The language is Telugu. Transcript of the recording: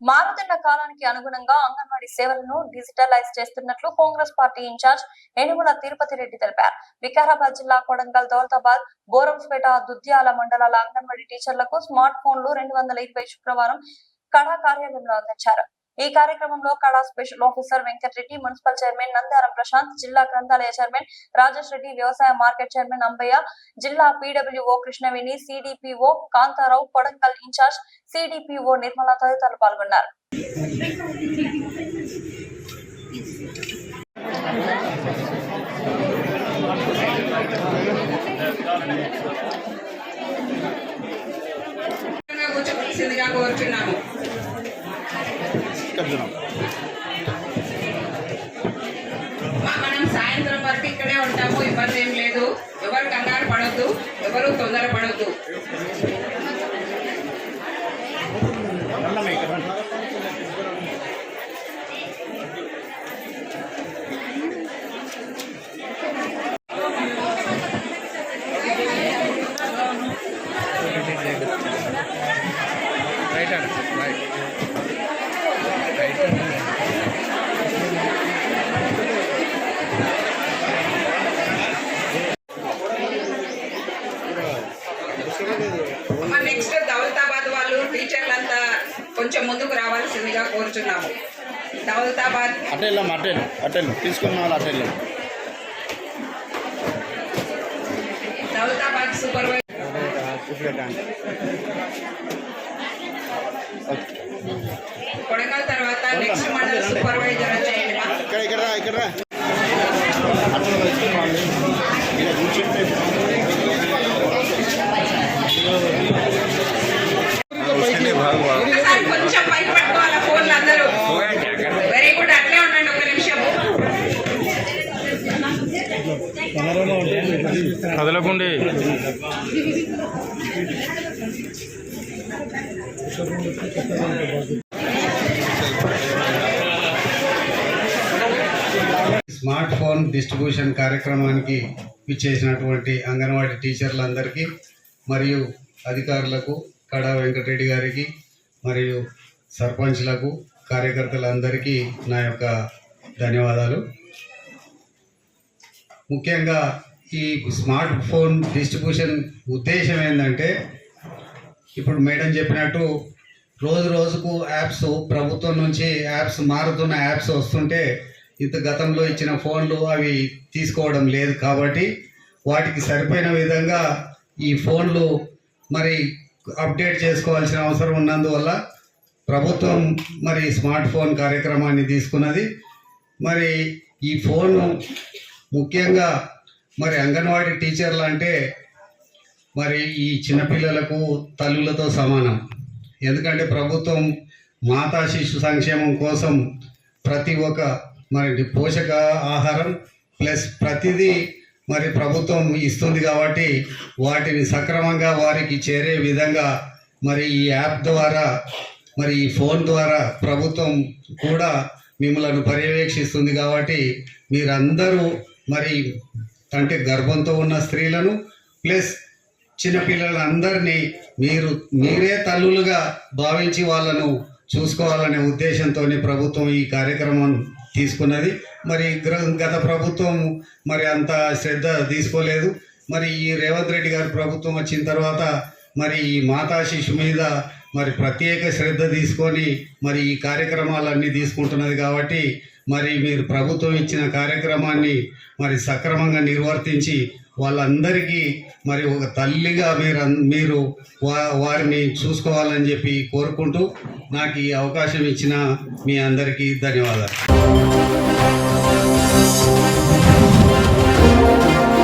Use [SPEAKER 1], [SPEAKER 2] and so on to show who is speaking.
[SPEAKER 1] మారుతున్న కాలానికి అనుగుణంగా అంగన్వాడీ సేవలను డిజిటలైజ్ చేస్తున్నట్లు కాంగ్రెస్ పార్టీ ఇన్ఛార్జ్ ఏనుగుల తిరుపతి రెడ్డి తెలిపారు. వికారాబాద్ జిల్లా కొడంగల్, దౌలతాబాద్, బోరంపేట, దుద్యాల మండలాల అంగన్వాడీ టీచర్లకు స్మార్ట్ ఫోన్లు 220 శుక్రవారం కడా కార్యాలయంలో అందించారు. ఈ కార్యక్రమంలో Kada special officer Venkatareddy, municipal chairman Nandaram Prashanth, జిల్లా గ్రంథాలయ చైర్మన్ రాజేష్ రెడ్డి, వ్యవసాయ మార్కెట్ చైర్మన్ అంబయ్య, జిల్లా PWO Krishnaveni, CDPO Kantharao, Kodangal incharge CDPO Nirmala తదితరులు పాల్గొన్నారు.
[SPEAKER 2] మనం సాయంత్రం వరకు ఇక్కడే ఉంటాము, ఇబ్బంది ఏం లేదు. ఎవరు కంగారు పడొద్దు, ఎవరు తొందర పడొద్దు. నెక్స్ట్ దౌలతాబాద్ వాళ్ళు టీచర్లంతా కొంచెం ముందుకు రావాల్సిందిగా కోరుచున్నాము. దౌలతాబాద్ దౌలతాబాద్ సూపర్వైజర్ కొడంగల్ తర్వాత నెక్స్ట్ మండల సూపర్వైజర్ వచ్చేయండి. కొంచెం పైకి పట్టుకోవాలి ఫోన్లు అందరూ. వెరీ గుడ్, అట్లే ఉండండి. ఒక నిమిషం
[SPEAKER 3] కదలకుండి.
[SPEAKER 4] స్మార్ట్ ఫోన్ డిస్ట్రిబ్యూషన్ కార్యక్రమానికి ఇచ్చేసినటువంటి అంగన్వాడీ టీచర్లందరికీ మరియు అధికారులకు, కడా వెంకటరెడ్డి గారికి మరియు సర్పంచ్లకు, కార్యకర్తలందరికీ నా యొక్క ధన్యవాదాలు. ముఖ్యంగా ఈ స్మార్ట్ ఫోన్ డిస్ట్రిబ్యూషన్ ఉద్దేశం ఏంటంటే, ఇప్పుడు మేడం చెప్పినట్టు రోజు రోజుకు యాప్స్, ప్రభుత్వం నుంచి యాప్స్ మారుతున్న యాప్స్ వస్తుంటే ఇంత గతంలో ఇచ్చిన ఫోన్లు అవి తీసుకోవడం లేదు. కాబట్టి వాటికి సరిపోయిన విధంగా ఈ ఫోన్లు మరి అప్డేట్ చేసుకోవాల్సిన అవసరం ఉన్నందువల్ల ప్రభుత్వం మరి స్మార్ట్ ఫోన్ కార్యక్రమాన్ని తీసుకున్నది. మరి ఈ ఫోను ముఖ్యంగా మరి అంగన్వాడీ టీచర్లు అంటే మరి ఈ చిన్నపిల్లలకు తల్లులతో సమానం. ఎందుకంటే ప్రభుత్వం మాతా శిశు సంక్షేమం కోసం ప్రతి ఒక్క మరి పోషక ఆహారం ప్లస్ ప్రతిదీ మరి ప్రభుత్వం ఇస్తుంది. కాబట్టి వాటిని సక్రమంగా వారికి చేరే విధంగా మరి ఈ యాప్ ద్వారా, మరి ఈ ఫోన్ ద్వారా ప్రభుత్వం కూడా మిమ్మల్ని పర్యవేక్షిస్తుంది. కాబట్టి మీరందరూ మరి అంటే గర్భంతో ఉన్న స్త్రీలను ప్లస్ చిన్నపిల్లలందరినీ మీరే తల్లులుగా భావించి వాళ్ళను చూసుకోవాలనే ఉద్దేశంతో ప్రభుత్వం ఈ కార్యక్రమం తీసుకున్నది. మరి గత ప్రభుత్వం మరి అంత శ్రద్ధ తీసుకోలేదు. మరి ఈ రేవంత్ రెడ్డి గారి ప్రభుత్వం వచ్చిన తర్వాత మరి ఈ మాతా శిశు మీద మరి ప్రత్యేక శ్రద్ధ తీసుకొని మరి ఈ కార్యక్రమాలన్నీ తీసుకుంటున్నది. కాబట్టి మరి మీరు ప్రభుత్వం ఇచ్చిన కార్యక్రమాన్ని మరి సక్రమంగా నిర్వర్తించి వాళ్ళందరికీ మరి ఒక తల్లిగా మీరు వారిని చూసుకోవాలని చెప్పి కోరుకుంటూ నాకు ఈ అవకాశం ఇచ్చిన మీ అందరికీ ధన్యవాదాలు.